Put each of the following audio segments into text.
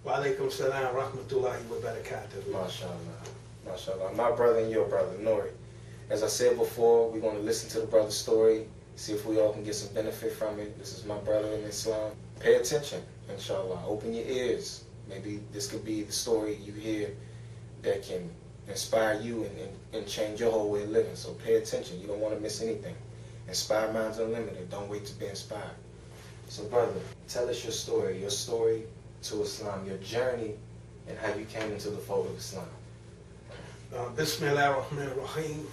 Wa alaikum salam rahmatullahi wa barakatuh. MashaAllah. MashaAllah. My brother and your brother, Nuri. As I said before, we're going to listen to the brother's story, see if we all can get some benefit from it. This is my brother in Islam. Pay attention, inshallah. Open your ears. Maybe this could be the story you hear that can inspire you and change your whole way of living. So pay attention. You don't want to miss anything. Inspire minds unlimited. Don't wait to be inspired. So brother, tell us your story to Islam, your journey, and how you came into the fold of Islam. Bismillah ar-Rahman ar-Rahim.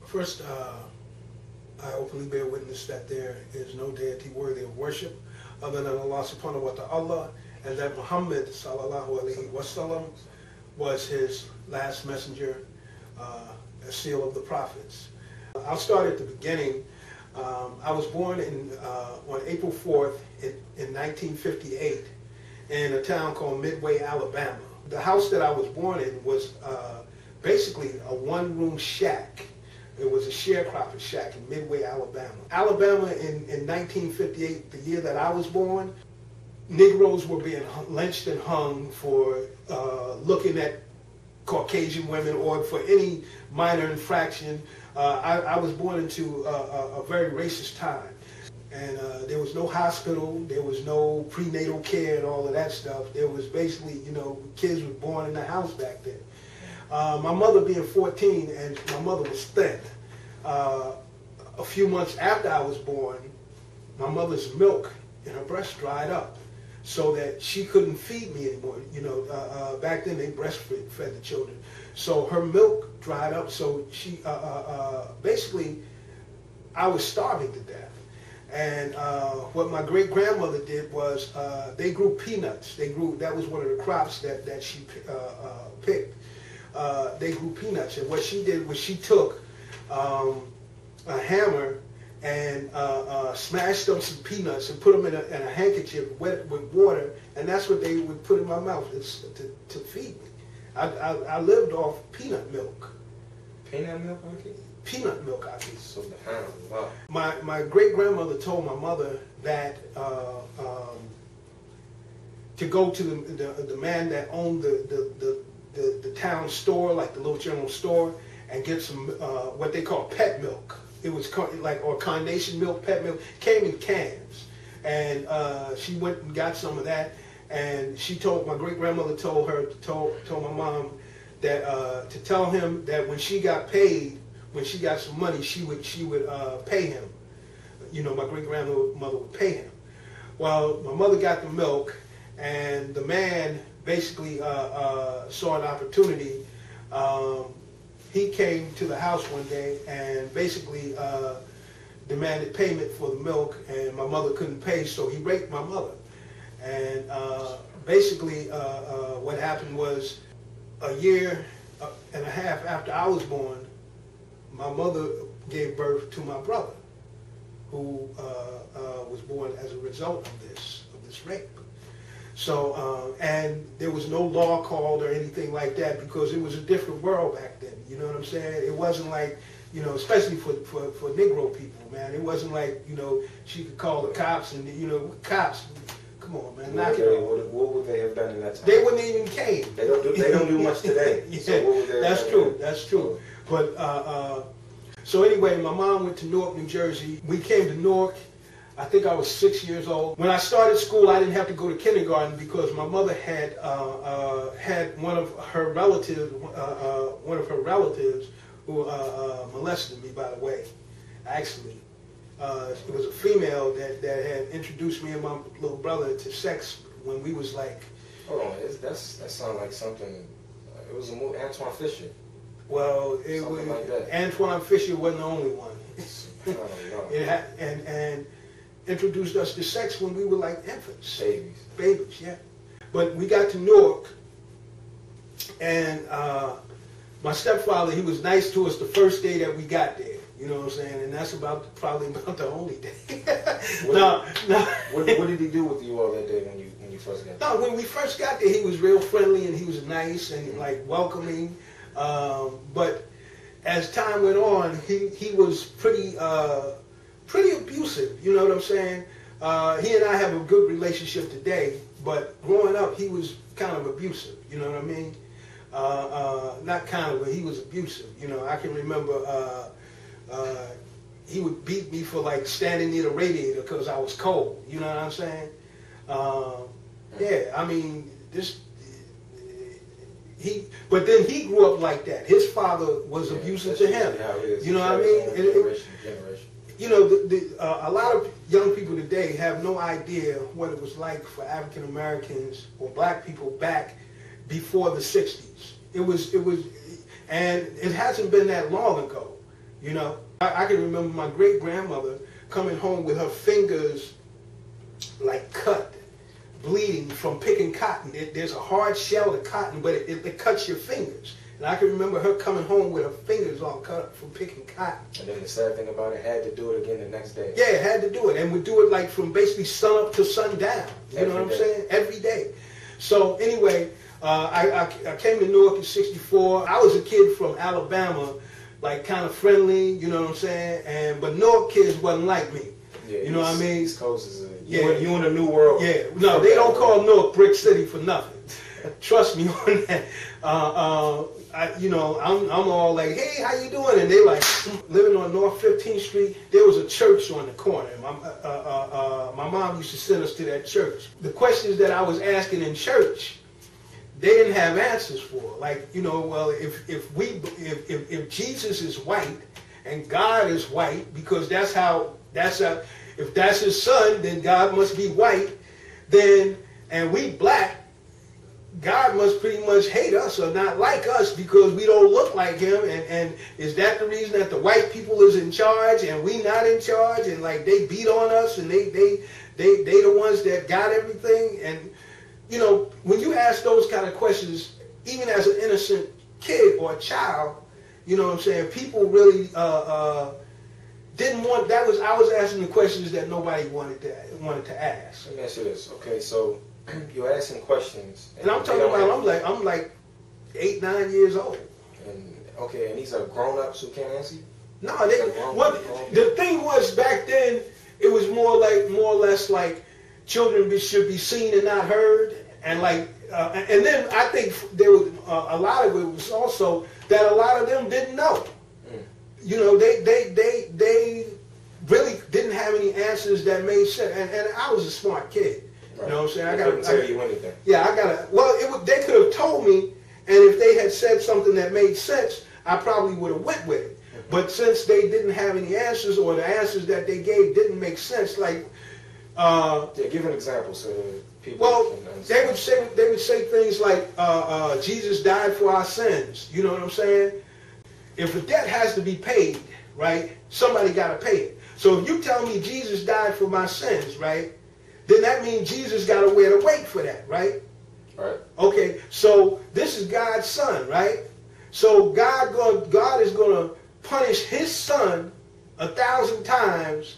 First, I openly bear witness that there is no deity worthy of worship other than Allah subhanahu wa ta'ala, and that Muhammad sallallahu alaihi wasallam was his last messenger, a seal of the prophets. I'll start at the beginning. I was born on April 4th in 1958 in a town called Midway, Alabama. The house that I was born in was basically a one-room shack. It was a sharecropper shack in Midway, Alabama. Alabama in 1958, the year that I was born, Negroes were being lynched and hung for looking at Caucasian women or for any minor infraction. I was born into a very racist time. And there was no hospital, there was no prenatal care and all of that stuff. There was basically, you know, kids were born in the house back then. My mother being 14, and my mother was thin. A few months after I was born, my mother's milk in her breast dried up so that she couldn't feed me anymore. You know, back then they breastfed the children. So her milk dried up, so she, basically, I was starving to death. And what my great-grandmother did was they grew peanuts. That was one of the crops that she picked. They grew peanuts, and what she did was she took a hammer and smashed up some peanuts and put them in a handkerchief wet with water, and that's what they would put in my mouth to feed me. I lived off peanut milk. Peanut milk, okay? Peanut milk, I think. So, wow. My great-grandmother told my mother that to go to the man that owned the town store, like the little general store, and get some what they call pet milk. It was like, or carnation milk, pet milk. It came in cans, and she went and got some of that. And she told, my great-grandmother told my mom that to tell him that when she got paid, when she got some money, she would pay him. You know, my great-grandmother would pay him. Well, my mother got the milk, and the man basically saw an opportunity. He came to the house one day and basically demanded payment for the milk, and my mother couldn't pay, so he raped my mother. And basically what happened was a year and a half after I was born, my mother gave birth to my brother, who was born as a result of this rape. So, and there was no law called or anything like that because it was a different world back then. You know what I'm saying? It wasn't like, you know, especially for Negro people, man. It wasn't like, you know, she could call the cops and, you know, cops. Come on, man, knock it off. What would they have done in that time? They wouldn't even came. They don't do much today. Yeah, so what would they that's true. That's true. But so anyway, my mom went to Newark, New Jersey. We came to Newark. I think I was 6 years old. When I started school, I didn't have to go to kindergarten because my mother had had one of her relatives who molested me. By the way, actually. It was a female that had introduced me and my little brother to sex when we was like... Hold on, that sounds like something... It was a movie, Antoine Fisher. Well, Something like that. Antoine Fisher wasn't the only one. And introduced us to sex when we were like infants. Babies, yeah. But we got to Newark, and my stepfather, he was nice to us the first day that we got there. You know what I'm saying? And that's probably about the only day. What did he do with you all that day when you first got there? No, when we first got there, he was real friendly and he was nice and like welcoming. But as time went on, he was pretty abusive. You know what I'm saying? he and I have a good relationship today, but growing up, he was kind of abusive. You know what I mean? Not kind of, but he was abusive. You know, I can remember he would beat me for like standing near the radiator because I was cold. You know what I'm saying? Yeah, I mean, but then he grew up like that. His father was abusive to him. You know what I mean? You know, a lot of young people today have no idea what it was like for African Americans or black people back before the 60s. It was, and it hasn't been that long ago. You know, I can remember my great grandmother coming home with her fingers like cut, bleeding from picking cotton. There's a hard shell of cotton, but it cuts your fingers. And I can remember her coming home with her fingers all cut up from picking cotton. And then the sad thing about it, had to do it again the next day. Yeah, had to do it. And would do it like from basically sun up to sundown. You know what I'm saying? Every day. So anyway, I came to Newark in '64. I was a kid from Alabama, like kind of friendly, you know what I'm saying? But Newark kids wasn't like me. Yeah, you know what I mean? East Coast is you in a new world. Yeah, no, they don't call Newark Brick City for nothing. Trust me on that. You know, I'm all like, hey, how you doing? And they like, living on North 15th Street, there was a church on the corner. My mom used to send us to that church. The questions that I was asking in church, they didn't have answers for. Like, you know, well, if Jesus is white and God is white, because if that's his son, then God must be white, and we black, God must pretty much hate us or not like us because we don't look like him. And is that the reason that the white people is in charge and we not in charge? And like they beat on us and they the ones that got everything. And you know, when you ask those kind of questions, even as an innocent kid or a child, you know what I'm saying, people really didn't want. I was asking the questions that nobody wanted to ask. Let me ask you this. Okay, so you're asking questions, and I'm talking about I'm like 8, 9 years old. And okay, and these are grown-ups who can't answer you? No, the thing was back then it was more or less like children should be seen and not heard, and like and then I think there was a lot of it was also that a lot of them didn't know. You know, they really didn't have any answers that made sense, and I was a smart kid. Right. You know what I'm saying? They couldn't tell you anything. Yeah, they could have told me, and if they had said something that made sense, I probably would have went with it. Mm-hmm. But since they didn't have any answers, or the answers that they gave didn't make sense, like give an example so people can understand. They would say things like Jesus died for our sins. You know what I'm saying? If a debt has to be paid, right, somebody got to pay it. So if you tell me Jesus died for my sins, right, then that means Jesus got to wear the weight for that, right? Right. Okay, so this is God's son, right? So God is going to punish his son 1,000 times,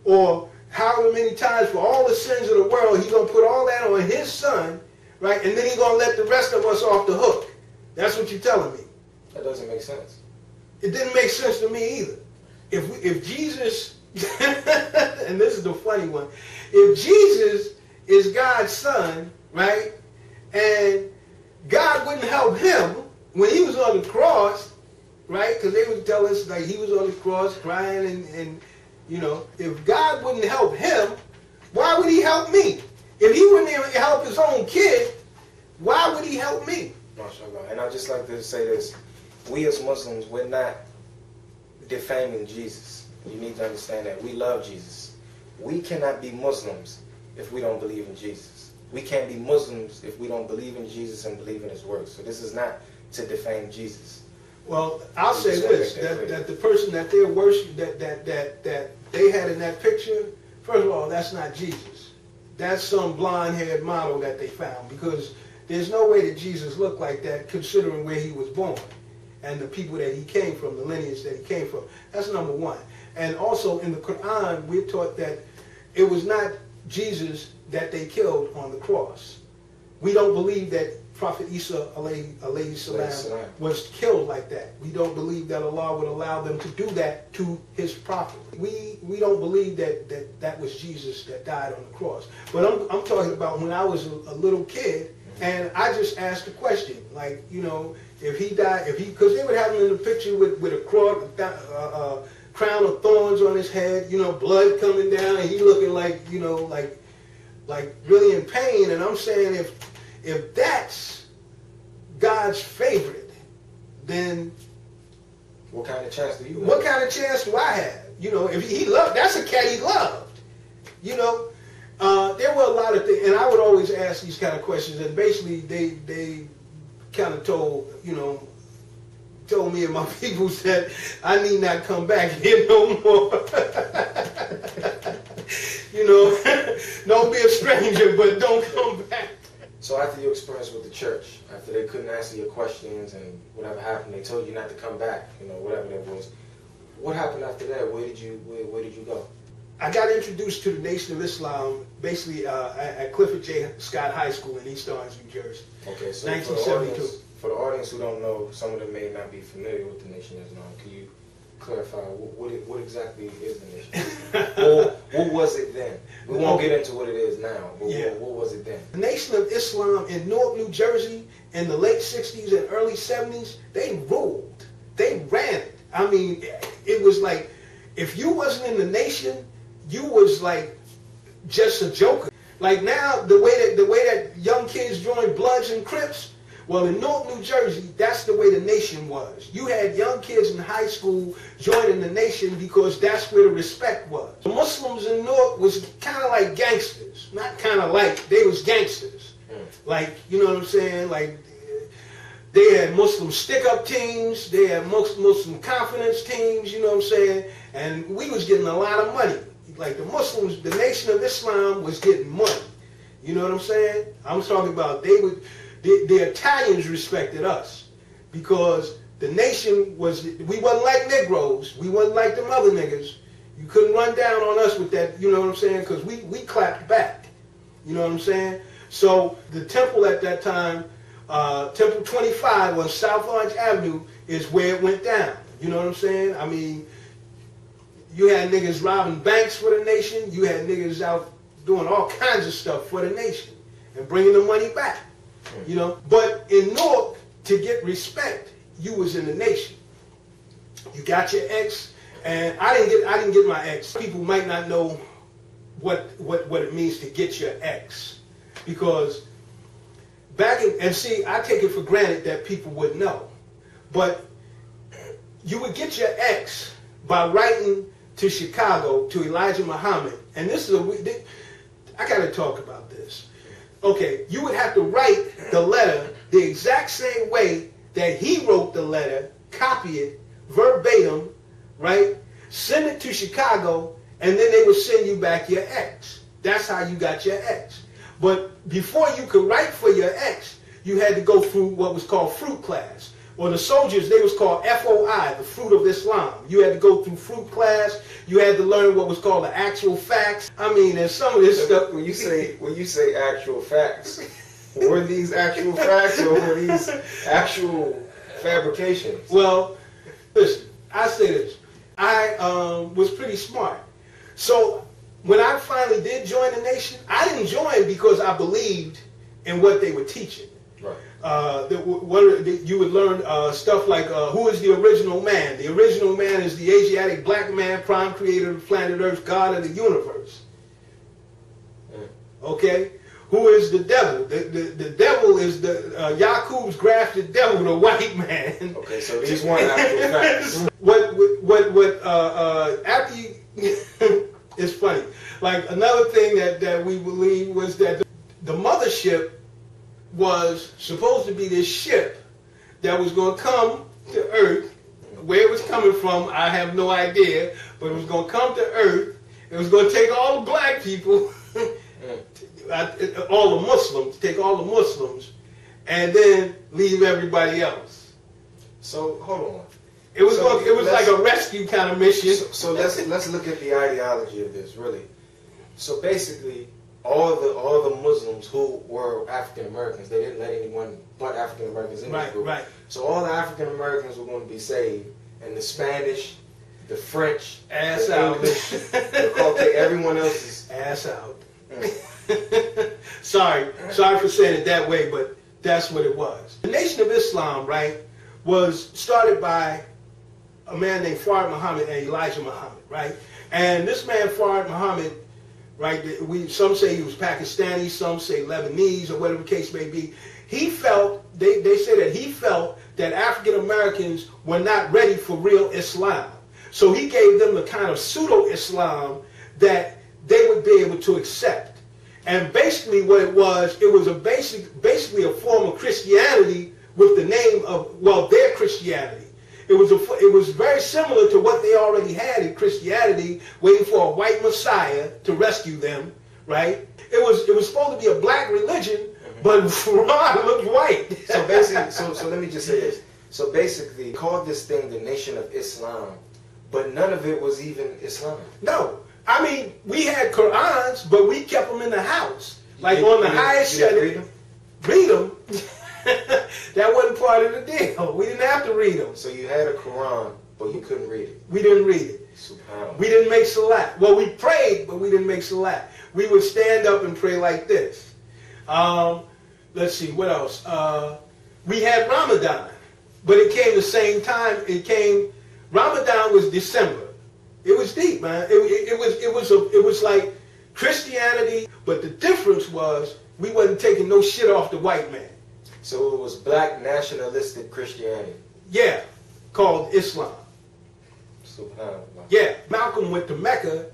or however many times for all the sins of the world. He's going to put all that on his son, right? And then he's going to let the rest of us off the hook. That's what you're telling me. That doesn't make sense. It didn't make sense to me either. If Jesus, and this is the funny one, if Jesus is God's son, right, and God wouldn't help him when he was on the cross, right, because they would tell us like he was on the cross crying and you know, if God wouldn't help him, why would he help me? If he wouldn't even help his own kid, why would he help me? MashaAllah. And I'd just like to say this. We as Muslims, we're not defaming Jesus. You need to understand that. We love Jesus. We cannot be Muslims if we don't believe in Jesus. We can't be Muslims if we don't believe in Jesus and believe in his words. So this is not to defame Jesus. Well, I'll say this, that the person that they're worshiping, that they had in that picture, first of all, that's not Jesus. That's some blonde-haired model that they found, because there's no way that Jesus looked like that considering where he was born and the people that he came from, the lineage that he came from. That's number one. And also in the Quran, we're taught that it was not Jesus that they killed on the cross. We don't believe that Prophet Isa alayhi salam was killed like that. We don't believe that Allah would allow them to do that to his prophet. We don't believe that was Jesus that died on the cross. But I'm talking about when I was a little kid, and I just asked the question, like, you know, if he died, because they would have him in the picture with a cross, crown of thorns on his head, you know, blood coming down, and he looking like, you know, like really in pain. And I'm saying, if that's God's favorite, then what kind of chance do you have? What kind of chance do I have? You know, if he loved, that's a cat he loved. You know, there were a lot of things, and I would always ask these kind of questions, and basically they kind of told me and my people that I need not come back here no more. You know, don't be a stranger, but don't come back. So after your experience with the church, after they couldn't answer your questions and whatever happened, they told you not to come back, you know, whatever that was. What happened after that? Where did you go? I got introduced to the Nation of Islam basically at Clifford J. Scott High School in East Orange, New Jersey. Okay, so 1972. For the audience who don't know, some of them may not be familiar with the Nation of Islam. Can you clarify what exactly is the Nation of Islam? What was it then? We won't get into what it is now, but yeah. what was it then? The Nation of Islam in Newark, New Jersey in the late 60s and early 70s, they ruled. They ran it. I mean, it was like, if you wasn't in the nation, you was like just a joker. Like now, the way that young kids join Bloods and Crips, well, in Newark, New Jersey, that's the way the nation was. You had young kids in high school joining the nation because that's where the respect was. The Muslims in Newark was kind of like gangsters. Not kind of like, they was gangsters. Like, you know what I'm saying? Like, they had Muslim stick-up teams. They had Muslim confidence teams, you know what I'm saying? And we was getting a lot of money. Like the Muslims, the Nation of Islam was getting money. You know what I'm saying? I'm talking about the Italians respected us because the nation we wasn't like Negroes. We wasn't like them other niggas. You couldn't run down on us with that, you know what I'm saying? Because we clapped back. You know what I'm saying? So the temple at that time, Temple 25 on South Orange Avenue is where it went down. You know what I'm saying? I mean, you had niggas robbing banks for the nation. You had niggas out doing all kinds of stuff for the nation and bringing the money back. You know, but in Newark, to get respect, you was in the nation. You got your ex, and I didn't get my ex. People might not know what it means to get your ex, because and see, I take it for granted that people would know, but you would get your ex by writing to Chicago to Elijah Muhammad, and this is I got to talk about this. Okay, you would have to write the letter the exact same way that he wrote the letter, copy it verbatim, right? Send it to Chicago, and then they would send you back your ex. That's how you got your ex. But before you could write for your ex, you had to go through what was called fruit class. Well, the soldiers, they was called FOI, the fruit of Islam. You had to go through fruit class. You had to learn what was called the actual facts. I mean, and some of this stuff. When you say actual facts, were these actual facts or were these actual fabrications? Well, listen, I say this. I was pretty smart. So when I finally did join the nation, I didn't join because I believed in what they were teaching. Right. You would learn stuff like who is the original man? The original man is the Asiatic black man, prime creator of planet Earth, God of the universe. Okay? Who is the devil? The devil is the Yaqub's grafted devil, the white man. Okay, so these weren't actual facts. After you, it's funny. Like another thing that we believe was that the mothership was supposed to be this ship that was going to come to Earth. Where it was coming from, I have no idea, but it was going to come to Earth. It was going to take all the black people, all the Muslims, take all the Muslims, and then leave everybody else. So hold on. It was like a rescue kind of mission. So let's look at the ideology of this, really. So basically, all the Muslims who were African Americans, they didn't let anyone but African Americans in this group. Right. So all the African Americans were going to be saved, and the Spanish, the French, ass the out. English, the Caucasian, everyone else is ass out. Sorry for saying it that way, but that's what it was. The Nation of Islam, right, was started by a man named Fard Muhammad and Elijah Muhammad, right? And this man, Fard Muhammad, right, some say he was Pakistani, some say Lebanese, or whatever the case may be. He felt, they say that he felt that African Americans were not ready for real Islam. So he gave them the kind of pseudo-Islam that they would be able to accept. And basically what it was basically a form of Christianity with the name of, well, their Christianity. It was very similar to what they already had in Christianity, waiting for a white Messiah to rescue them, right? It was supposed to be a black religion, but Ron looked white. So basically, so let me just say this. So basically, called this thing the Nation of Islam, but none of it was even Islam. No. I mean, we had Qur'ans, but we kept them in the house. Like on the highest setting. Read them? That wasn't part of the deal. We didn't have to read them. So you had a Quran, but you couldn't read it. We didn't read it. Subhanallah. We didn't make salat. Well, we prayed, but we didn't make salat. We would stand up and pray like this. Let's see, what else? We had Ramadan, but it came the same time. Ramadan was December. It was deep, man. It was like Christianity, but the difference was we wasn't taking no shit off the white man. So it was black nationalistic Christianity. Yeah, called Islam. Subhanallah. Yeah, Malcolm went to Mecca.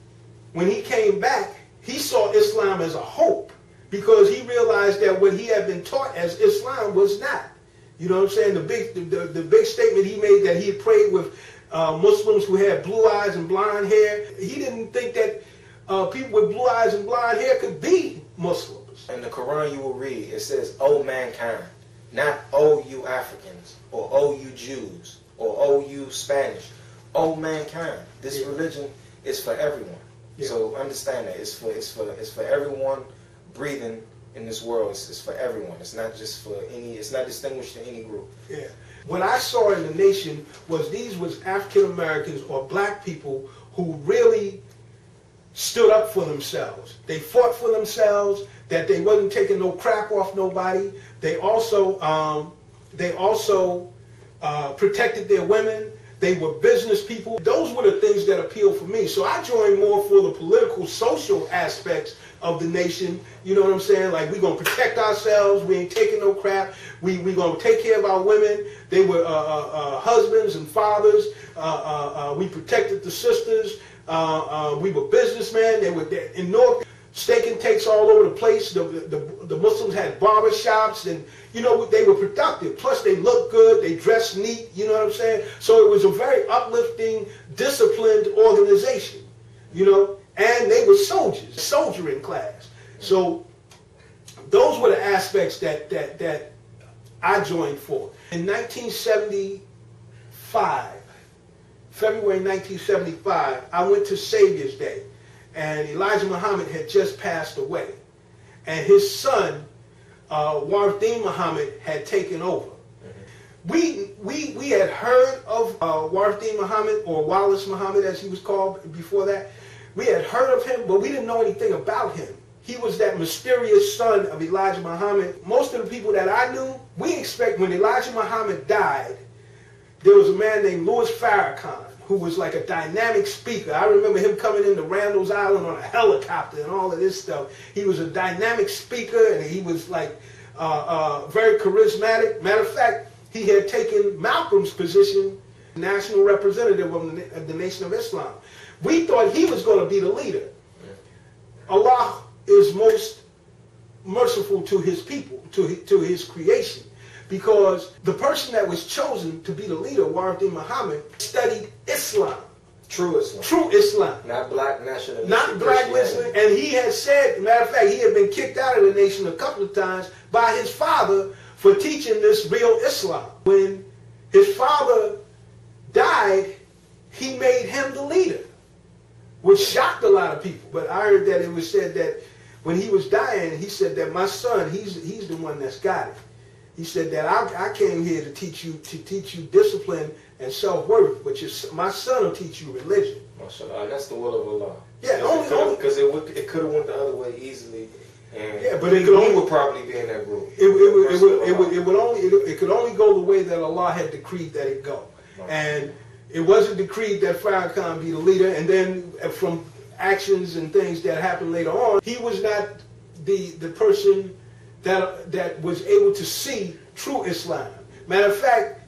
When he came back, he saw Islam as a hope because he realized that what he had been taught as Islam was not. You know what I'm saying? The big statement he made that he had prayed with Muslims who had blue eyes and blonde hair. He didn't think that people with blue eyes and blonde hair could be Muslims. In the Quran you will read, it says, "O mankind," not "O you Africans," or "O you Jews," or "O you Spanish." O mankind. This religion is for everyone. Yeah. So understand that it's for everyone breathing in this world. It's for everyone. It's not just for any. It's not distinguished to any group. Yeah. What I saw in the nation was these was African Americans or black people who really stood up for themselves. They fought for themselves, that they wasn't taking no crap off nobody. They also protected their women. They were business people. Those were the things that appealed for me. So I joined more for the political, social aspects of the nation. You know what I'm saying? Like, we're going to protect ourselves. We ain't taking no crap. We're going to take care of our women. They were husbands and fathers. We protected the sisters. We were businessmen. They were there in North. Steak and takes all over the place. The Muslims had barber shops, and you know, they were productive. Plus, they looked good. They dressed neat. You know what I'm saying? So it was a very uplifting, disciplined organization. You know, and they were soldiers, soldiering class. So those were the aspects that I joined for. In 1975, February 1975, I went to Savior's Day. And Elijah Muhammad had just passed away. And his son, Warthin Muhammad, had taken over. We had heard of Warthin Muhammad, or Wallace Muhammad as he was called before that. We had heard of him, but we didn't know anything about him. He was that mysterious son of Elijah Muhammad. Most of the people that I knew, when Elijah Muhammad died, there was a man named Louis Farrakhan, who was like a dynamic speaker. I remember him coming into Randall's Island on a helicopter and all of this stuff. He was a dynamic speaker, and he was like very charismatic. Matter of fact, he had taken Malcolm's position, national representative of the Nation of Islam. We thought he was going to be the leader. Allah is most merciful to his people, to his creation. Because the person that was chosen to be the leader, Warthin Muhammad, studied Islam. True Islam. True Islam. Not black nationalism. Not black Islam. And he had said, matter of fact, he had been kicked out of the nation a couple of times by his father for teaching this real Islam. When his father died, he made him the leader, which shocked a lot of people. But I heard that it was said that when he was dying, he said that my son, he's the one that's got it. He said that I came here to teach you discipline and self-worth, which is my son will teach you religion. MashaAllah, that's the will of Allah. Yeah, because it could have went the other way easily. And yeah, but it could only would probably be in that group. It could only go the way that Allah had decreed that it go, and it wasn't decreed that Farrakhan be the leader. And then from actions and things that happened later on, he was not the person that was able to see true Islam. Matter of fact,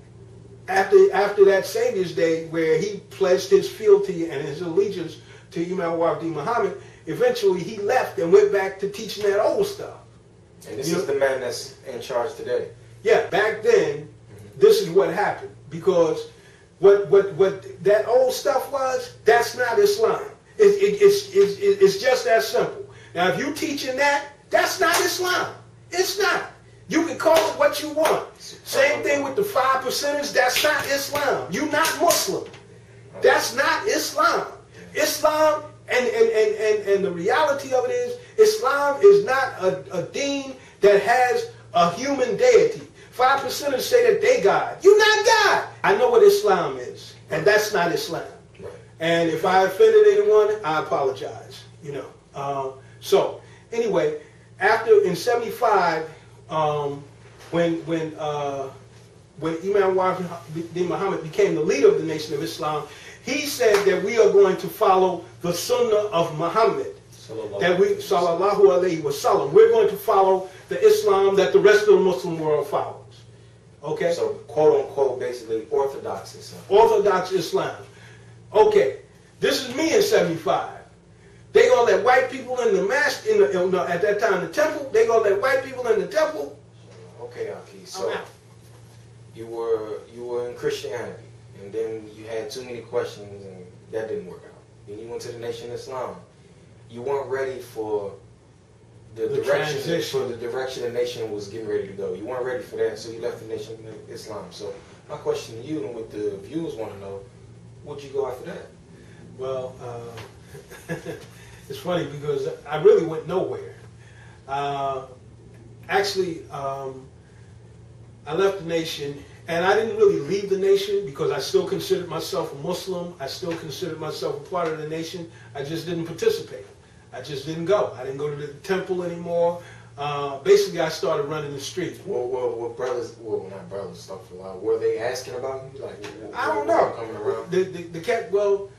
after that Savior's Day, where he pledged his fealty and his allegiance to Imam Wafdi Muhammad, eventually he left and went back to teaching that old stuff. And this is the man that's in charge today. Yeah, back then, this is what happened. Because what that old stuff was, that's not Islam. It's just that simple. Now, if you teaching that, that's not Islam. It's not. You can call it what you want. Same thing with the 5%ers. That's not Islam. You're not Muslim. That's not Islam. Islam, and the reality of it is, Islam is not a deen that has a human deity. 5%ers say that they God. You're not God. I know what Islam is, and that's not Islam. And if I offended anyone, I apologize. You know. So anyway, in '75, when Imam Wafdi Muhammad became the leader of the Nation of Islam, he said that we are going to follow the Sunnah of Muhammad. That we, sallallahu alayhi wa sallam, we're going to follow the Islam that the rest of the Muslim world follows. Okay? So, quote unquote, basically Orthodox Islam. Orthodox Islam. Okay, this is me in '75. They gonna let white people in the mosque, at that time the temple. They gonna let white people in the temple. Okay, Aki. So you were in Christianity, and then you had too many questions, and that didn't work out. Then you went to the Nation of Islam. You weren't ready for the direction the nation was getting ready to go. You weren't ready for that, so you left the Nation of Islam. So my question to you, and what the viewers want to know, what'd you go after that? Well, it's funny because I really went nowhere. Actually, I left the nation, and I didn't really leave the nation because I still considered myself a Muslim. I still considered myself a part of the nation. I just didn't participate. I just didn't go. I didn't go to the temple anymore. Basically, I started running the street. Well, brothers, not brothers, stuff for a while. Were they asking about you? Like, I don't know. Coming around? The cat, well...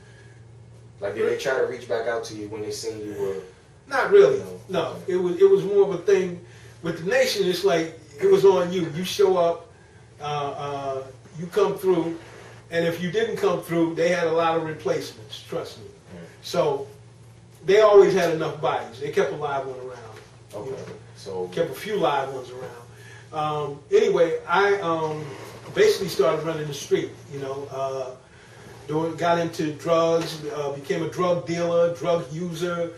Like, did they try to reach back out to you when they seen you were... Not really. No. It was more of a thing with the nation. It's like, it was on you. You show up, you come through, and if you didn't come through, they had a lot of replacements, trust me. So, they always had enough bodies. They kept a live one around. Okay. You know? So kept a few live ones around. Anyway, I basically started running the street. You know, got into drugs, became a drug dealer, drug user.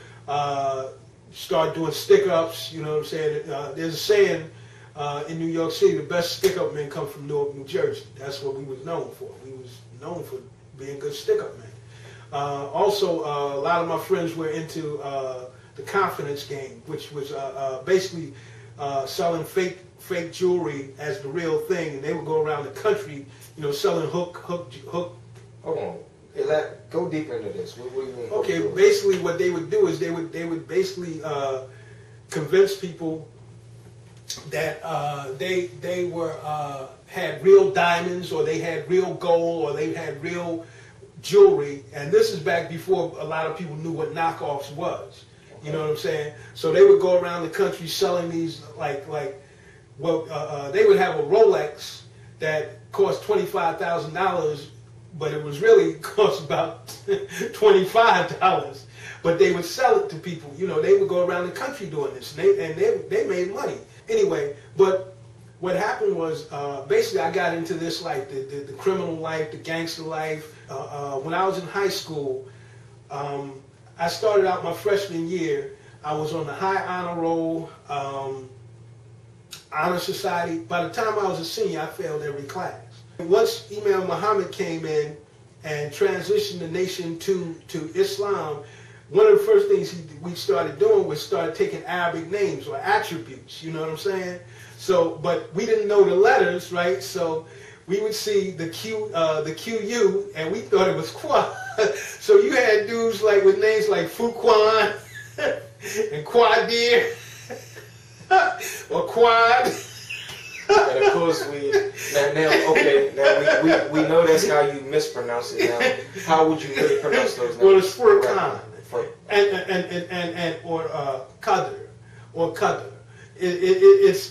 Started doing stick-ups. You know what I'm saying? There's a saying in New York City: the best stick-up men come from Newark, New Jersey. That's what we was known for. We was known for being good stick-up men. Also, a lot of my friends were into the confidence game, which was basically selling fake jewelry as the real thing, and they would go around the country, you know, selling hook. Hold on, go deeper into this. What do you mean? Okay, basically what they would do is they would basically convince people that they were had real diamonds, or they had real gold, or they had real jewelry, and this is back before a lot of people knew what knockoffs was. You know what I'm saying? So they would go around the country selling these, they would have a Rolex that cost $25,000, but it was really cost about $25. But they would sell it to people. You know, they would go around the country doing this, and they made money. Anyway, but what happened was, basically I got into this life, the criminal life, the gangster life. When I was in high school, I started out my freshman year. I was on the high honor roll, honor society. By the time I was a senior, I failed every class. Once Imam Muhammad came in and transitioned the nation to Islam, one of the first things we started doing was started taking Arabic names or attributes, you know what I'm saying? So, but we didn't know the letters, right? So we would see the QU, and we thought it was Qua. So you had dudes like with names like Fuquan and Quadir or Quad. And of course we know that's how you mispronounce it now. How would you really pronounce those names? Well, it's Furqan and or Qadr or Qadr. It's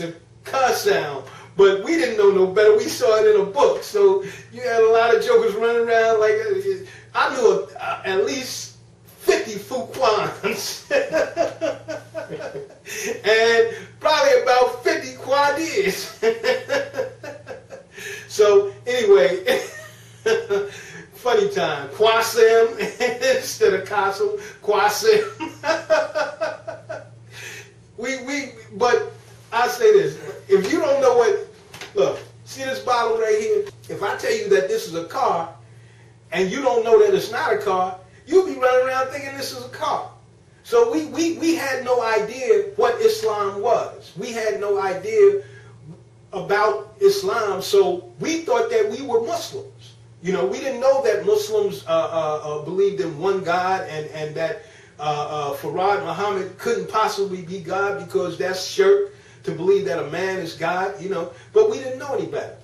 a Ka sound, but we didn't know no better. We saw it in a book, so you had a lot of jokers running around like I knew at least 50 Fuquans and probably about 50 Quadirs. So anyway, funny time. Qasim instead of Qasim, Qasim. But I say this, if you don't know what, look, see this bottle right here? If I tell you that this is a car, and you don't know that it's not a car, you'll be running around thinking this is a car. So we had no idea what Islam was. We had no idea about Islam, so we thought that we were Muslims. You know, we didn't know that Muslims believed in one God and that Farad Muhammad couldn't possibly be God because that's shirk to believe that a man is God, you know, but we didn't know any better.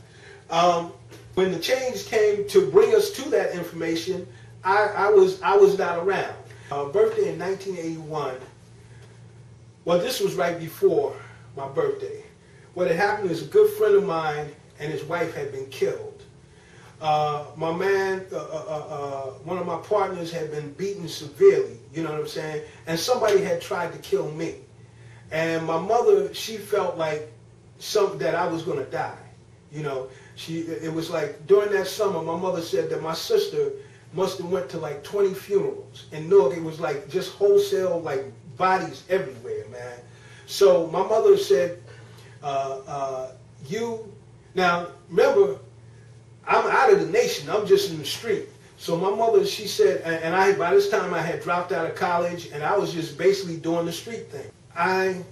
When the change came to bring us to that information, I was not around. Birthday in 1981. Well, this was right before my birthday. What had happened is a good friend of mine and his wife had been killed. My man, one of my partners had been beaten severely, you know what I'm saying? And somebody had tried to kill me. And my mother, she felt like that I was going to die. You know, it was like during that summer, my mother said that my sister must have went to like 20 funerals. In Newark, it was like just wholesale, like bodies everywhere, man. So my mother said, now remember, I'm out of the nation, I'm just in the street. So my mother, she said, and by this time I had dropped out of college and I was just basically doing the street thing. I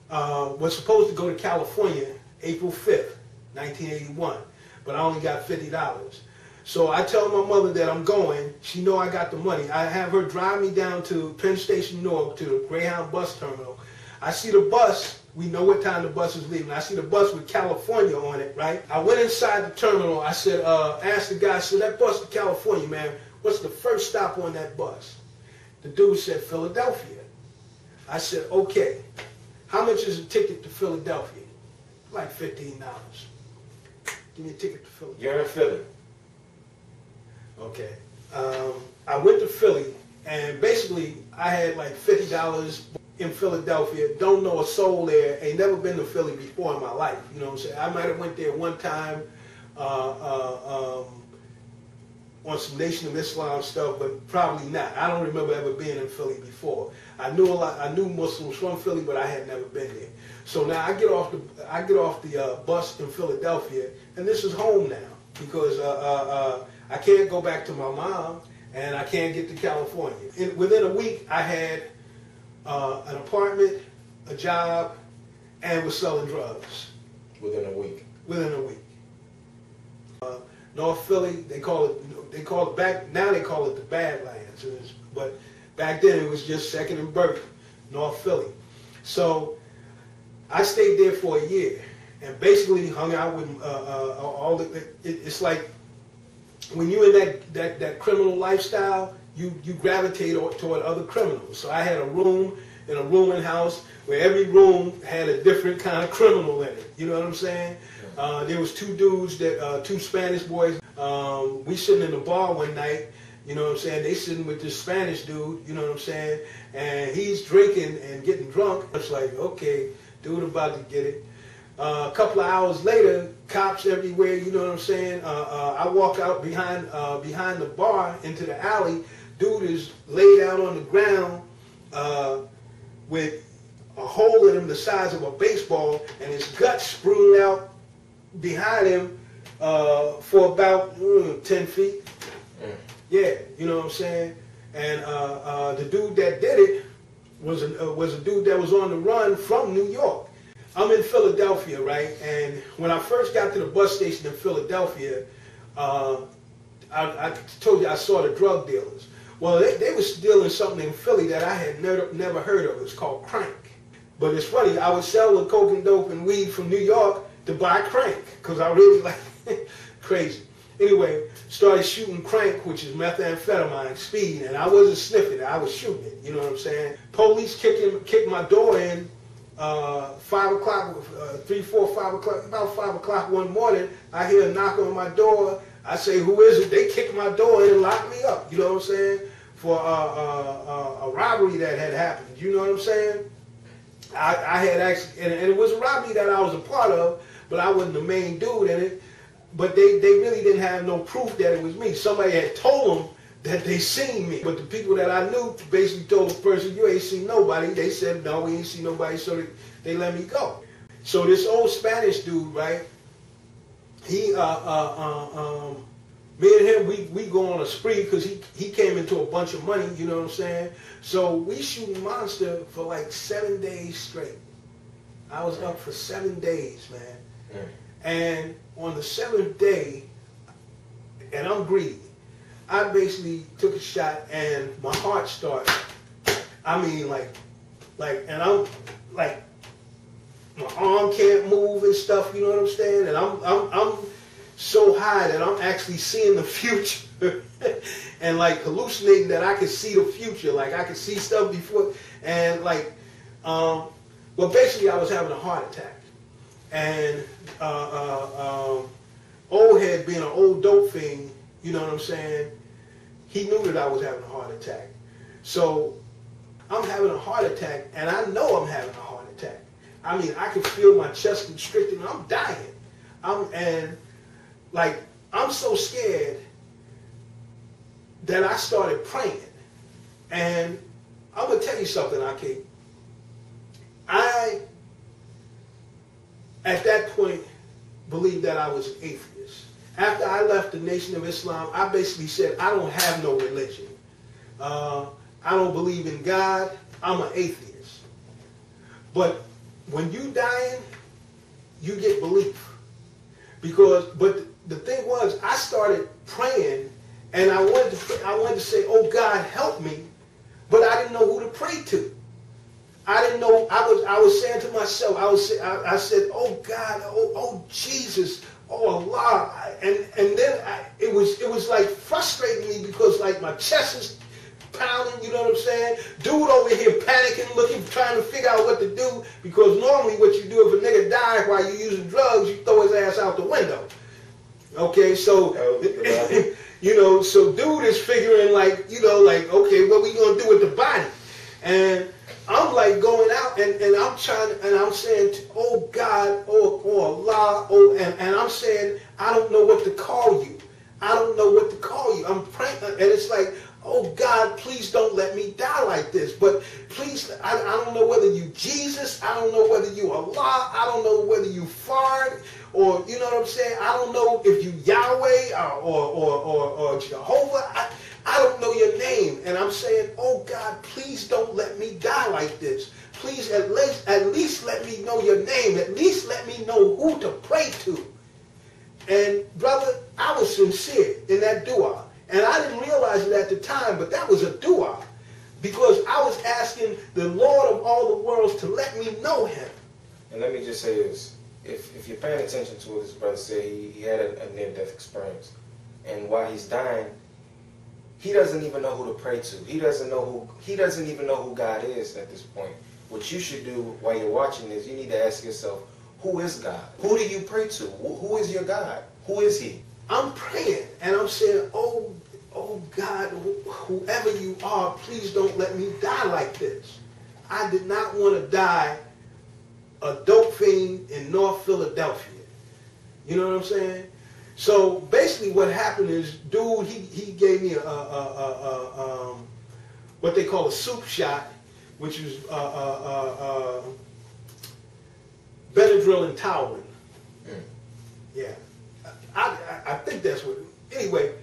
was supposed to go to California April 5th, 1981, but I only got $50. So I tell my mother that I'm going. She know I got the money. I have her drive me down to Penn Station, Newark, to the Greyhound bus terminal. I see the bus. We know what time the bus is leaving. I see the bus with California on it, right? I went inside the terminal. I said, asked the guy, I said, that bus to California, man, what's the first stop on that bus? The dude said, Philadelphia. I said, okay. How much is a ticket to Philadelphia? Like $15. Give me a ticket to Philadelphia. You're in Philly. Okay. I went to Philly, and basically I had like $50 in Philadelphia. Don't know a soul there. Ain't never been to Philly before in my life. You know what I'm saying? I might have went there one time on some Nation of Islam stuff, but probably not. I don't remember ever being in Philly before. I knew Muslims from Philly, but I had never been there. So now I get off the bus in Philadelphia, and this is home now because I can't go back to my mom, and I can't get to California. Within a week, I had an apartment, a job, and was selling drugs. Within a week. Within a week. North Philly, they call it back now. They call it the Badlands, but back then it was just Second and Burke, North Philly. So I stayed there for a year and basically hung out with all the. It's like when you're in that criminal lifestyle, you gravitate toward other criminals. So I had a room in a rooming house where every room had a different kind of criminal in it. You know what I'm saying? There was two dudes, two Spanish boys. We sitting in the bar one night, you know what I'm saying? They sitting with this Spanish dude, you know what I'm saying? And he's drinking and getting drunk. It's like, okay, dude about to get it. A couple of hours later, cops everywhere, you know what I'm saying? I walk out behind the bar into the alley. Dude is laid out on the ground with a hole in him the size of a baseball, and his guts sprawled out behind him for about 10 feet. Yeah, you know what I'm saying? And the dude that did it was a dude that was on the run from New York. I'm in Philadelphia, right? And when I first got to the bus station in Philadelphia, I told you I saw the drug dealers. Well, they was dealing something in Philly that I had never heard of. It's called crank. But it's funny, I would sell the coke and dope and weed from New York to buy crank, because I really like crazy. Anyway, started shooting crank, which is methamphetamine, speed, and I wasn't sniffing it, I was shooting it, you know what I'm saying? Police kicked my door in 5 o'clock, 3, 4, 5 o'clock, about 5 o'clock one morning. I hear a knock on my door. I say, who is it? They kicked my door in and locked me up, you know what I'm saying? For a robbery that had happened, you know what I'm saying? I had actually, and it was a robbery that I was a part of, but I wasn't the main dude in it. But they really didn't have no proof that it was me. Somebody had told them that they seen me. But the people that I knew basically told the person, you ain't seen nobody. They said, no, we ain't seen nobody, so they let me go. So this old Spanish dude, right, he, me and him, we go on a spree because he came into a bunch of money, you know what I'm saying? So we shooting monster for like 7 days straight. I was up for 7 days, man. And on the 7th day, and I'm greedy, I basically took a shot and my heart started. I mean, and I'm like, my arm can't move and stuff, you know what I'm saying? And I'm so high that I'm actually seeing the future and like hallucinating that I can see the future, like I can see stuff before, and like, well, basically I was having a heart attack. And old head, being an old dope fiend, you know what I'm saying, he knew that I was having a heart attack. So I'm having a heart attack, and I know I'm having a heart attack. I mean, I can feel my chest constricting, and I'm dying. I'm so scared that I started praying. And I'm going to tell you something, Aki. I, at that point, believed that I was an atheist. After I left the Nation of Islam, I basically said, I don't have no religion. I don't believe in God. I'm an atheist. But when you dying, you get belief. But the thing was, I started praying, and I wanted to say, oh God, help me, but I didn't know who to pray to. I didn't know. I was saying to myself, I said, oh God, oh Jesus, oh Allah, and then it was like frustrating me because like my chest is pounding, you know what I'm saying? Dude over here panicking, looking, trying to figure out what to do, because normally what you do if a nigga dies while you're using drugs, you throw his ass out the window. Okay, so you know, so dude is figuring like, you know, like, okay, what we gonna do with the body? And I'm like going out and I'm trying, and I'm saying, oh God, oh Allah, oh, and I'm saying, I don't know what to call you. I don't know what to call you. I'm praying, and it's like, oh God, please don't let me die like this. But please, I don't know whether you Jesus, I don't know whether you Allah, I don't know whether you Fard, or you know what I'm saying? I don't know if you Yahweh or Jehovah. I don't know your name. And I'm saying, oh God, please don't let me die like this. Please at least let me know your name. At least let me know who to pray to. And brother, I was sincere in that dua. And I didn't realize it at the time, but that was a dua. Because I was asking the Lord of all the worlds to let me know him. And let me just say this. If you're paying attention to what this brother said, he had a near-death experience. And while he's dying, he doesn't even know who to pray to. He doesn't even know who God is at this point. What you should do while you're watching this, you need to ask yourself, who is God? Who do you pray to? Who is your God? Who is he? I'm praying, and I'm saying, oh God, whoever you are, please don't let me die like this. I did not want to die a dope fiend in North Philadelphia. You know what I'm saying? So basically what happened is, dude, he gave me what they call a soup shot, which is Benadryl and Taurin. Yeah. I think that's what, anyway,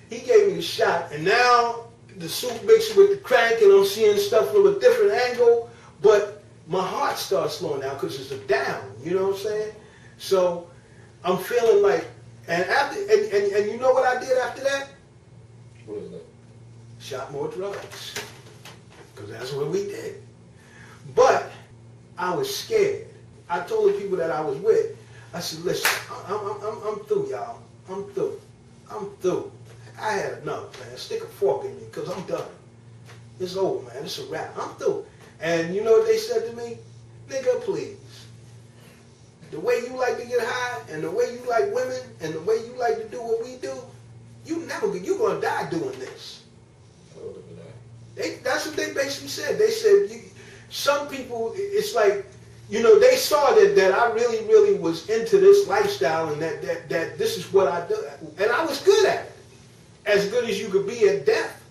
he gave me the shot, and now the soup mixed with the crack, and I'm seeing stuff from a different angle, but my heart starts slowing down because it's a down, you know what I'm saying? So I'm feeling like, and after, and you know what I did after that? What is that? Shot more drugs, because that's what we did. But I was scared. I told the people that I was with, I said, listen, I'm through, y'all. I'm through. I'm through. I had enough, man. Stick a fork in me, because I'm done. It's over, man. It's a wrap. I'm through. And you know what they said to me? Nigga, please. The way you like to get high, and the way you like women, and the way you like to do what we do, you're going to die doing this. That's what they basically said. They said, some people, it's like, you know, they saw that I really, really was into this lifestyle, and that this is what I do. And I was good at it. As good as you could be at death,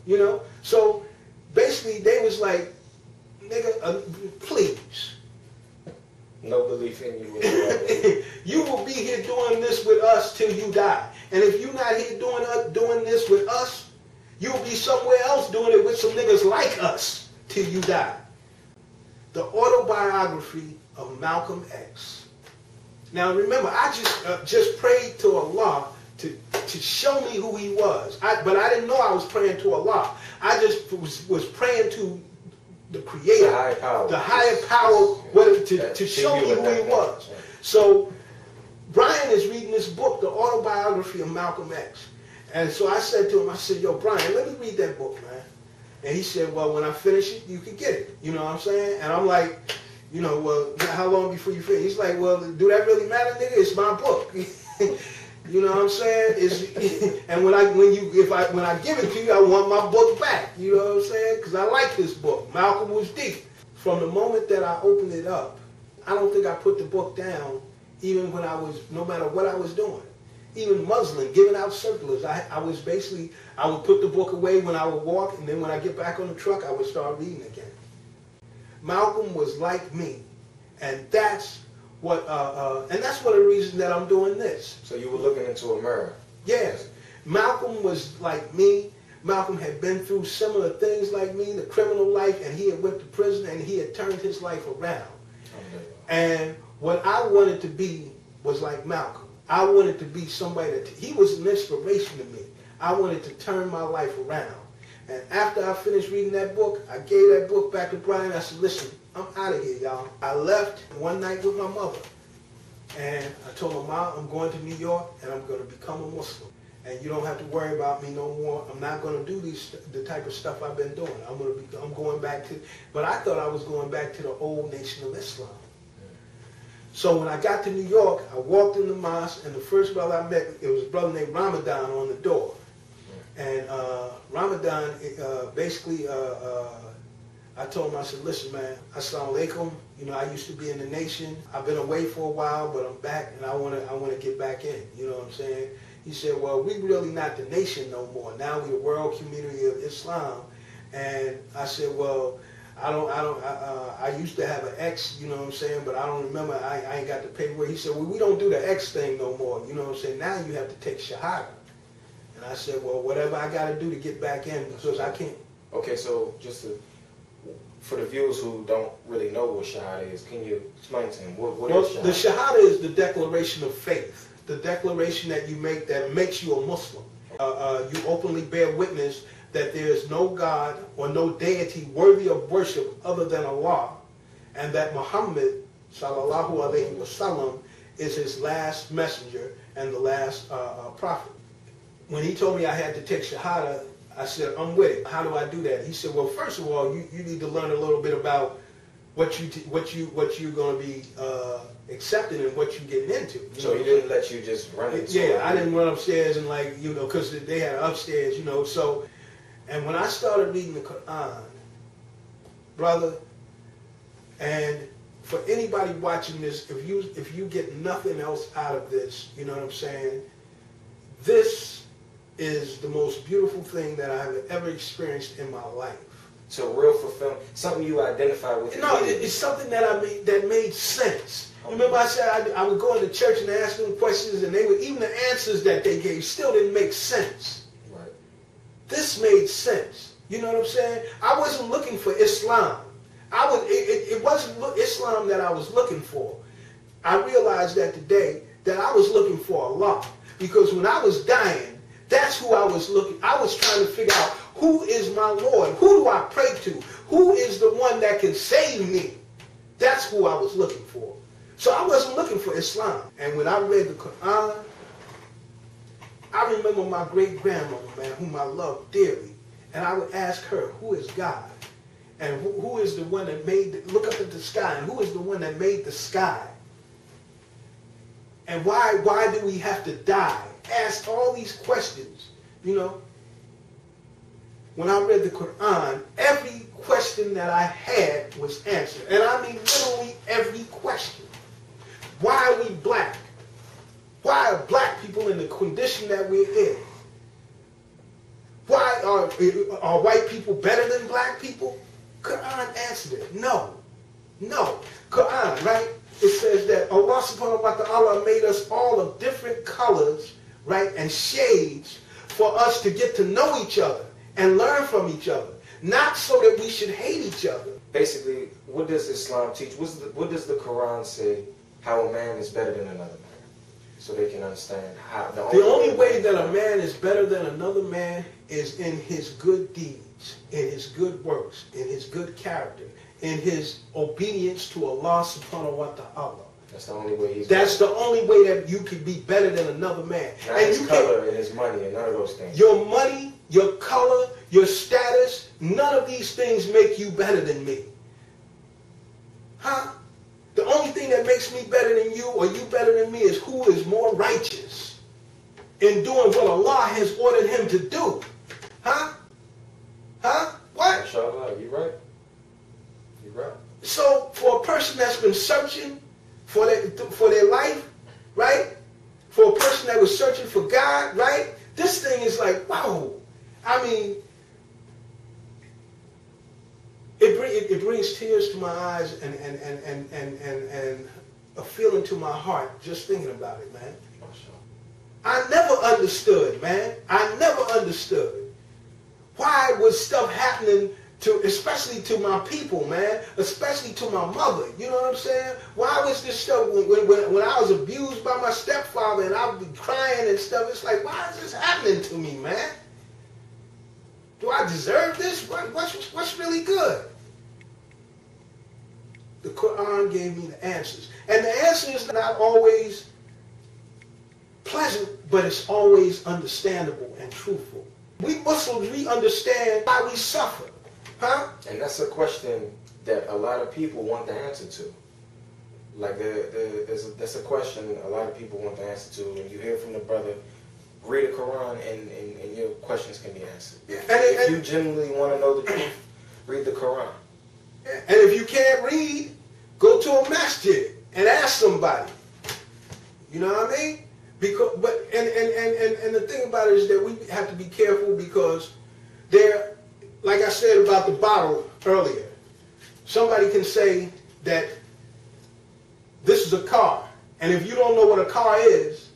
you know? So basically, they was like, nigga, please. No belief in you. You will be here doing this with us till you die. And if you're not here doing this with us, you'll be somewhere else doing it with some niggas like us till you die. The autobiography of Malcolm X. Now remember, I just prayed to Allah to show me who he was. But I didn't know I was praying to Allah. I just was praying to the Creator, the higher power, to show me who he was. So Brian is reading this book, the autobiography of Malcolm X. And so I said to him, I said, yo, Brian, let me read that book, man. And he said, well, when I finish it, you can get it. You know what I'm saying? And I'm like, you know, well, how long before you finish? He's like, well, do that really matter, nigga? It's my book. You know what I'm saying? And when I give it to you, I want my book back. You know what I'm saying? Because I like this book. Malcolm was deep. From the moment that I opened it up, I don't think I put the book down, even when no matter what I was doing. Even Muslim, giving out circulars. I would put the book away when I would walk, and then when I get back on the truck, I would start reading again. Malcolm was like me, and that's one of the reasons that I'm doing this. So you were looking into a mirror. Yes. Malcolm was like me. Malcolm had been through similar things like me, the criminal life, and he had went to prison, and he had turned his life around. And what I wanted to be was like Malcolm. I wanted to be somebody he was an inspiration to me. I wanted to turn my life around. And after I finished reading that book, I gave that book back to Brian. I said, listen, I'm out of here, y'all. I left one night with my mother. And I told her, Mom, I'm going to New York, and I'm going to become a Muslim. And you don't have to worry about me no more. I'm not going to do the type of stuff I've been doing. I'm going back to, but I thought I was going back to the old Nation of Islam. So when I got to New York, I walked in the mosque, and the first brother I met, it was a brother named Ramadan on the door. And Ramadan, I told him, I said, listen, man, assalamu alaikum. You know, I used to be in the nation. I've been away for a while, but I'm back, and I want to get back in. You know what I'm saying? He said, well, we really not the nation no more. Now we're the world community of Islam. And I said, well, I used to have an X, you know what I'm saying, but I don't remember, I ain't got the paperwork. He said, well, we don't do the X thing no more, you know what I'm saying, now you have to take Shahada. And I said, well, whatever I got to do to get back in, because I can't. Okay, so for the viewers who don't really know what Shahada is, can you explain to them, what is Shahada? The Shahada is the declaration of faith, the declaration that you make that makes you a Muslim. You openly bear witness that there is no God or no deity worthy of worship other than Allah, and that Muhammad sallallahu alaihi wasallam is his last messenger and the last prophet. When he told me I had to take Shahada, I said, I'm with it. How do I do that? He said, well, first of all, you need to learn a little bit about what you're going to be accepting and what you're getting into. So he didn't let you just run into it? Yeah, I didn't run upstairs and because they had upstairs, so. And when I started reading the Quran, brother, and for anybody watching this, if you get nothing else out of this, you know what I'm saying, this is the most beautiful thing that I have ever experienced in my life. So real fulfillment, something you identify with. No, it's something that made sense. Remember I said I would go into church and ask them questions, and even the answers that they gave still didn't make sense. this made sense. You know what I'm saying? I wasn't looking for Islam. It wasn't Islam that I was looking for. I realized that today that I was looking for Allah. Because when I was dying, that's who I was looking. I was trying to figure out, who is my Lord? Who do I pray to? Who is the one that can save me? That's who I was looking for. So I wasn't looking for Islam. And when I read the Quran, I remember my great-grandmother, man, whom I loved dearly. And I would ask her, who is God? And who is the one that made, look up at the sky, and who is the one that made the sky? And why do we have to die? Asked all these questions, you know. When I read the Quran, every question that I had was answered. And I mean literally every question. Why are we black? Why are black people in the condition that we're in? Why are white people better than black people? Quran answered it. No. No. Quran, right? It says that Allah subhanahu wa ta'ala made us all of different colors, right, and shades for us to get to know each other and learn from each other. Not so that we should hate each other. Basically, what does Islam teach? What does the Quran say how a man is better than another man? So they can understand how. The only way that a man is better than another man is in his good deeds, in his good works, in his good character, in his obedience to Allah subhanahu wa ta'ala. That's the only way he's That's the only way that you can be better than another man. Not his color and his money and none of those things. Your money, your color, your status, none of these things make you better than me. Huh? The only thing that makes me better than you or you better than me is who is more righteous in doing what Allah has ordered him to do. Huh? Huh? What? Inshallah, you're right. You're right. So for a person that's been searching for their life, right? For a person that was searching for God, right? This thing is like, wow. I mean, it brings tears to my eyes and a feeling to my heart just thinking about it, man. I never understood, man. I never understood. Why was stuff happening to, especially to my people, man, especially to my mother, you know what I'm saying? Why was this stuff, when I was abused by my stepfather and I would be crying and stuff, it's like, why is this happening to me, man? Do I deserve this? What's really good? The Quran gave me the answers. And the answer is not always pleasant, but it's always understandable and truthful. We Muslims, we understand why we suffer. Huh? And that's a question that a lot of people want the answer to. Like, that's a question a lot of people want the answer to. And you hear from the brother, read the Quran and your questions can be answered. Yeah. If you genuinely want to know the truth, read the Quran. And if you can't read, go to a masjid and ask somebody. You know what I mean? Because, and the thing about it is that we have to be careful because there, like I said about the bottle earlier, somebody can say that this is a car. And if you don't know what a car is,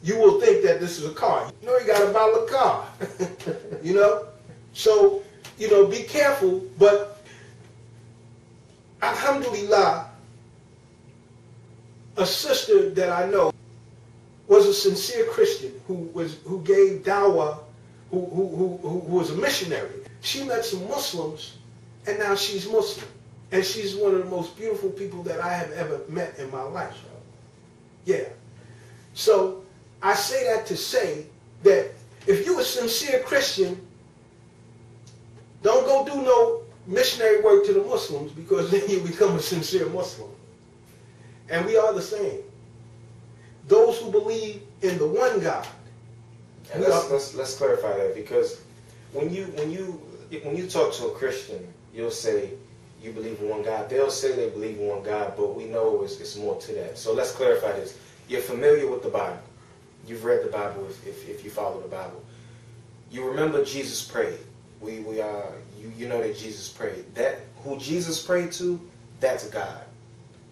you will think that this is a car. You know, you got a bottle of car. You know? So, you know, be careful. But, alhamdulillah, a sister that I know was a sincere Christian who gave dawah, who was a missionary. She met some Muslims, and now she's Muslim. And she's one of the most beautiful people that I have ever met in my life. Yeah. So I say that to say that if you're a sincere Christian, don't go do no missionary work to the Muslims, because then you become a sincere Muslim. And we are the same. Those who believe in the one God. And let's clarify that, because when you talk to a Christian, you'll say you believe in one God. They'll say they believe in one God, but we know it's more to that. So let's clarify this. You're familiar with the Bible. You've read the Bible if you follow the Bible. You remember Jesus prayed. You know that Jesus prayed. That who Jesus prayed to, that's God.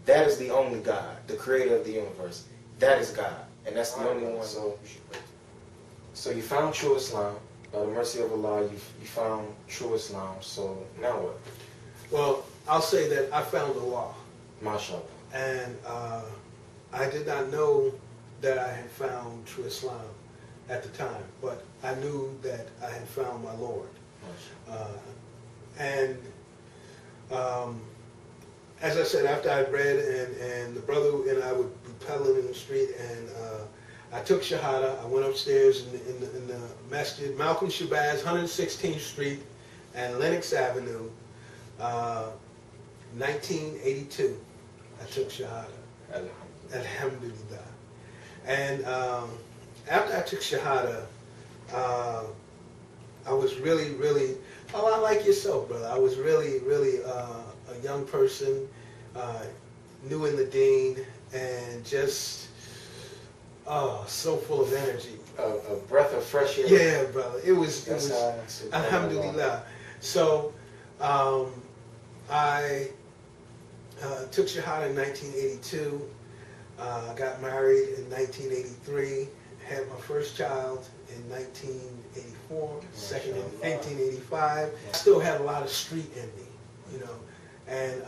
That is the only God, the creator of the universe. That is God. And that's the only one. So you found true Islam. By the mercy of Allah, you found true Islam. So now what? Well, I'll say that I found Allah. MashaAllah. And I did not know that I had found true Islam at the time, but I knew that I had found my Lord. And as I said, after I'd read, and the brother and I would be peddling in the street, and I took Shahada. I went upstairs in the masjid, Malcolm Shabazz, 116th Street and Lenox Avenue, 1982. I took Shahada. Alhamdulillah. And after I took Shahada, I was really, a lot like yourself, brother. I was really a young person, new in the deen, and just so full of energy. A breath of fresh air. Yeah, brother. It was alhamdulillah. So I took Shahada in 1982. Got married in 1983. Had my first child in 1984. Second in 1985. Still had a lot of street in me, you know. And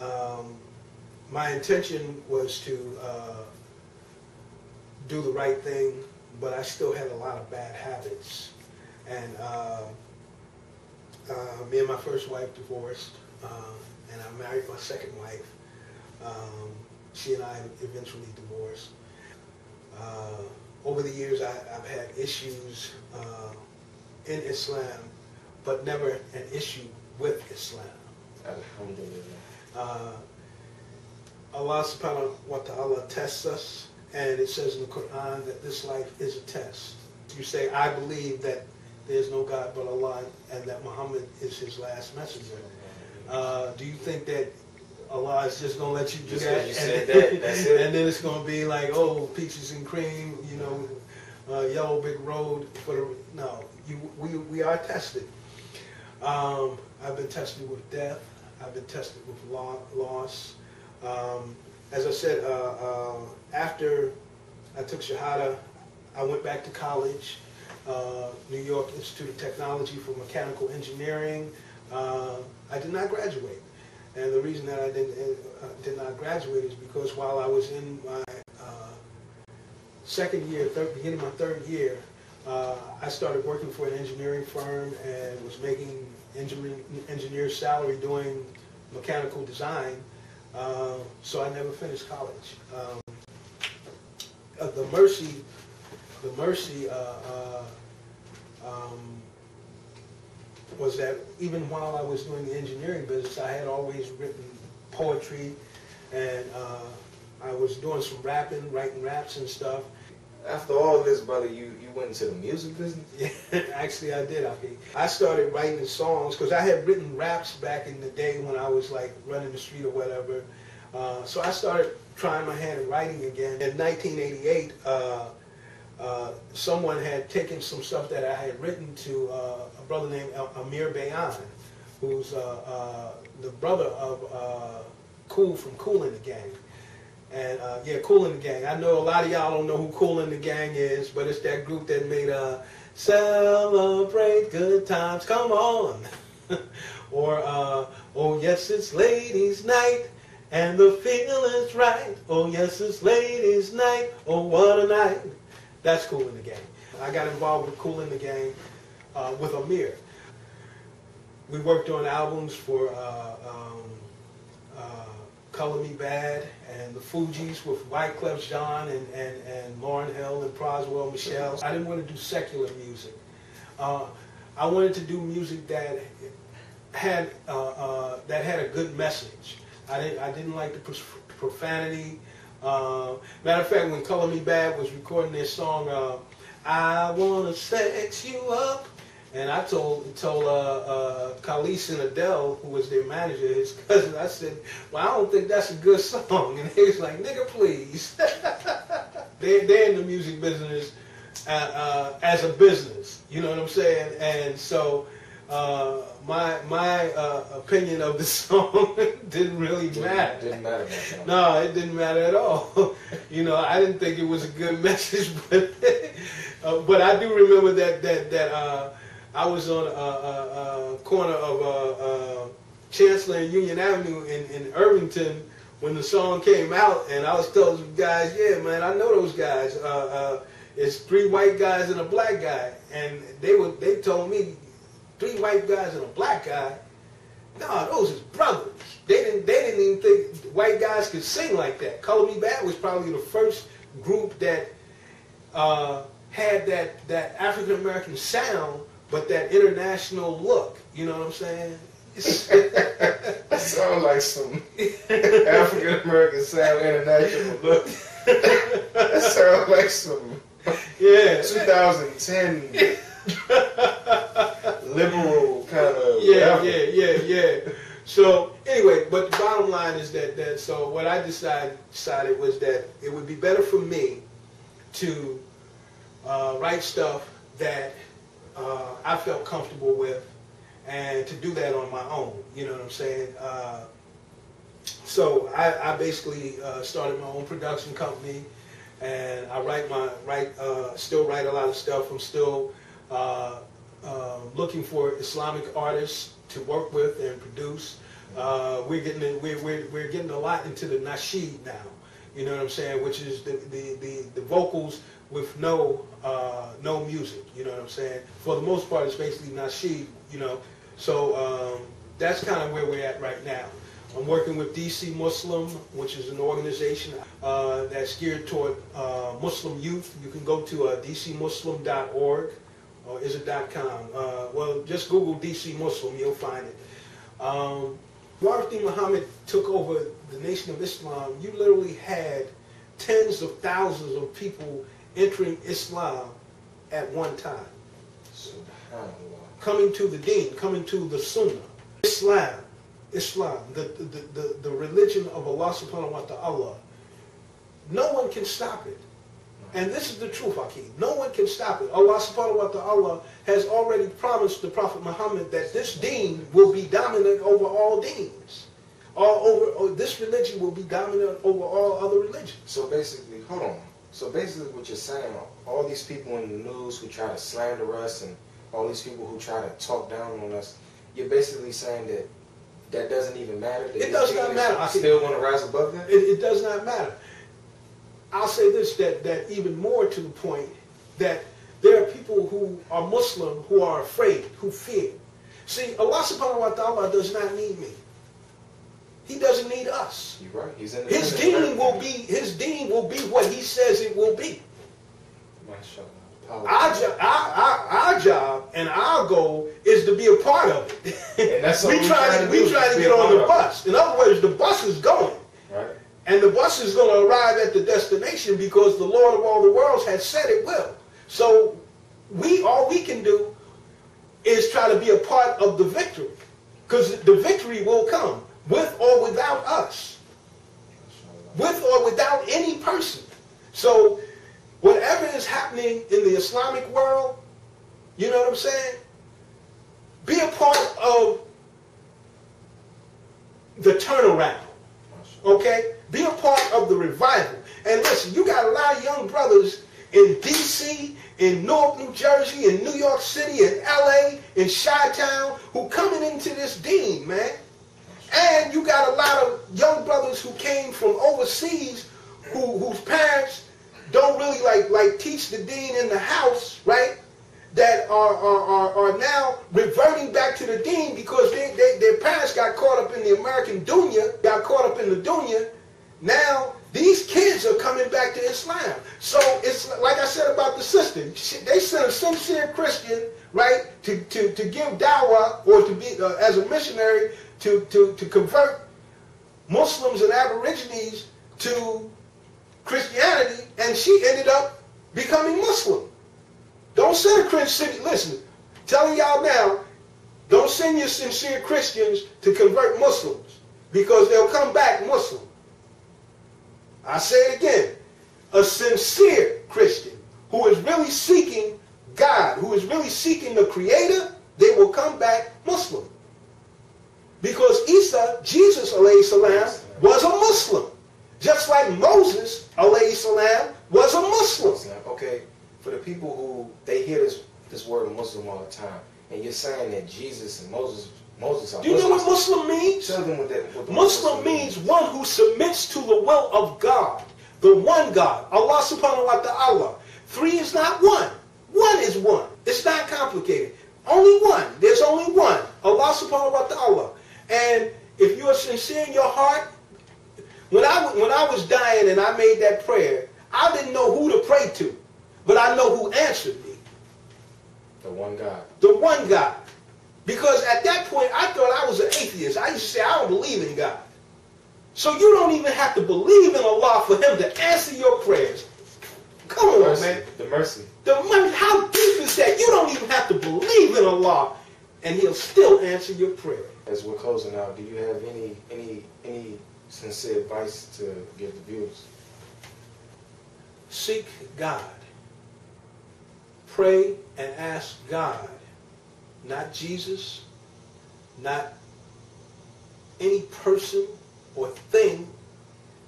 my intention was to do the right thing, but I still had a lot of bad habits. And me and my first wife divorced, and I married my second wife. She and I eventually divorced. Over the years, I've had issues in Islam, but never an issue with Islam. Alhamdulillah. Allah subhanahu wa ta'ala tests us, and it says in the Quran that this life is a test. You say, I believe that there's no God but Allah, and that Muhammad is his last messenger. Do you think that Allah is just going to let you do that? You said that, that's it. And then it's going to be like, oh, peaches and cream, you know, yellow brick road. No, we are tested. I've been tested with death. I've been tested with loss. As I said, after I took Shahada, I went back to college, New York Institute of Technology for Mechanical Engineering. I did not graduate. And the reason that I did not graduate is because while I was in my second year, beginning my third year, I started working for an engineering firm and was making engineer salary doing mechanical design. So I never finished college. The mercy was that even while I was doing the engineering business, I had always written poetry, and I was doing some rapping, writing raps and stuff. After all this, brother, you went into the music business? Yeah, actually I did. I started writing songs because I had written raps back in the day when I was like running the street or whatever. So I started trying my hand at writing again. In 1988, someone had taken some stuff that I had written to a brother named Amir Bayan, who's the brother of Cool from Kool and the Gang. And yeah, Kool and the Gang. I know a lot of y'all don't know who Kool and the Gang is, but it's that group that made Celebrate Good Times, Come On. Or oh yes, it's ladies' night and the feeling's right. Oh yes, it's ladies' night. Oh what a night. That's Kool and the Gang. I got involved with Kool and the Gang with Amir. We worked on albums for Color Me Bad and the Fugees with Wyclef Jean and Lauryn Hill and Proswell Michelle. I didn't want to do secular music. I wanted to do music that had a good message. I didn't like the profanity. Matter of fact, when Color Me Bad was recording their song, I Wanna Sex You Up, and I told Khalees and Adele, who was their manager, his cousin, I said, well, I don't think that's a good song. And he was like, nigga, please. They're in the music business as a business, you know what I'm saying? And so my opinion of the song didn't really matter. Didn't matter much. No, it didn't matter at all. You know, I didn't think it was a good message, but I do remember that I was on a corner of Chancellor and Union Avenue in Irvington when the song came out, and I was telling some guys, yeah, man, I know those guys. It's 3 white guys and a black guy, and they told me 3 white guys and a black guy. No, those is brothers. They didn't even think white guys could sing like that. Color Me Bad was probably the first group that had that African American sound, but that international look. You know what I'm saying? That sounds like some African American sound, international look. That sounds like some 2010 liberal kind of yeah. So anyway, but the bottom line is that so what I decided was that it would be better for me to write stuff that I felt comfortable with, and to do that on my own. You know what I'm saying? So I basically started my own production company, and I still write a lot of stuff. I'm still looking for Islamic artists to work with and produce. We're getting a lot into the nasheed now. You know what I'm saying? Which is the vocals with no music. You know what I'm saying? For the most part, it's basically nasheed. You know, so that's kind of where we're at right now. I'm working with DC Muslim, which is an organization that's geared toward Muslim youth. You can go to dcmuslim.org, or is it .com? Well, just Google DC Muslim, you'll find it. Muhammad Muhammad took over the Nation of Islam. You literally had tens of thousands of people entering Islam at one time. Coming to the deen, coming to the Sunnah. Islam, the religion of Allah subhanahu wa ta'ala. No one can stop it. And this is the truth, Hakeem. No one can stop it. Allah subhanahu wa ta'ala has already promised the Prophet Muhammad that this deen will be dominant over all deens. This religion will be dominant over all other religions. So basically, hold on. So basically what you're saying, all these people in the news who try to slander us and all these people who try to talk down on us, you're basically saying that doesn't even matter? It does not matter. I still want to rise above that? It does not matter. I'll say this, that even more to the point, that there are people who are Muslim who are afraid, who fear. See, Allah subhanahu wa ta'ala does not need me. He doesn't need us. You're right. He's in his deen will be what he says it will be. Our job and our goal is to be a part of it. And that's we try to get on the bus. In other words, the bus is going. Right. And the bus is going to arrive at the destination because the Lord of all the worlds has said it will. So all we can do is try to be a part of the victory. Because the victory will come with or without us. With or without any person. So whatever is happening in the Islamic world, you know what I'm saying? Be a part of the turnaround. Okay? Be a part of the revival. And listen, you got a lot of young brothers in D.C., in Newark, New Jersey, in New York City, in L.A., in Chi-Town, who coming into this deen, man. And you got a lot of young brothers who came from overseas whose parents don't really like teach the deen in the house, right? That are now reverting back to the deen because their parents got caught up in the American dunya, got caught up in the dunya. Now these kids are coming back to Islam. So it's like I said about the sister. They sent a sincere Christian, right, to give dawah or to be as a missionary to convert Muslims and Aborigines to Christianity, and she ended up becoming Muslim. Don't send a Christian. Listen, telling y'all now, don't send your sincere Christians to convert Muslims because they'll come back Muslim. I say it again. A sincere Christian who is really seeking God, who is really seeking the Creator, they will come back Muslim. Because Isa, Jesus alayhi salam, was a Muslim. Just like Moses alayhi salam was a Muslim. Okay, for the people who, they hear this word Muslim all the time, And you're saying that Jesus and Moses are Do you know what Muslim means? Tell them what that. Muslim means one who submits to the will of God, the one God, Allah subhanahu wa ta'ala. Three is not one. One is one. It's not complicated. Only one. There's only one. Allah subhanahu wa ta'ala. And if you are sincere in your heart, when I was dying and I made that prayer, I didn't know who to pray to, but I know who answered me. The one God. The one God. Because at that point, I thought I was an atheist. I used to say, I don't believe in God. So you don't even have to believe in Allah for Him to answer your prayers. Come on, mercy, man. The mercy. How deep is that? You don't even have to believe in Allah, and He'll still answer your prayer. As we're closing out, do you have any sincere advice to give the viewers? Seek God. Pray and ask God. Not Jesus, not any person or thing,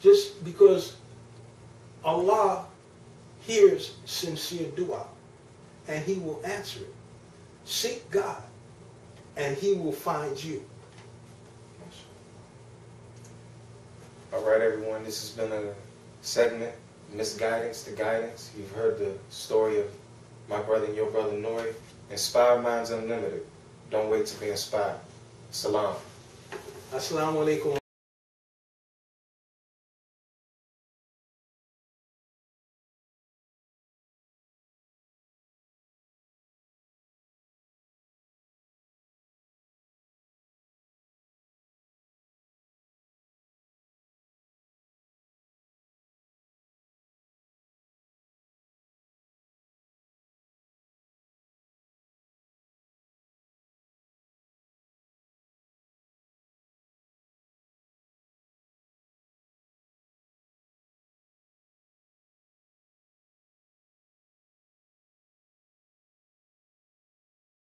just because Allah hears sincere dua and He will answer it. Seek God and He will find you. All right, everyone, this has been a segment, Misguidance to Guidance. You've heard the story of my brother and your brother Nuri. Inspired Minds Unlimited. Don't wait to be inspired. Salam. Assalamu alaikum.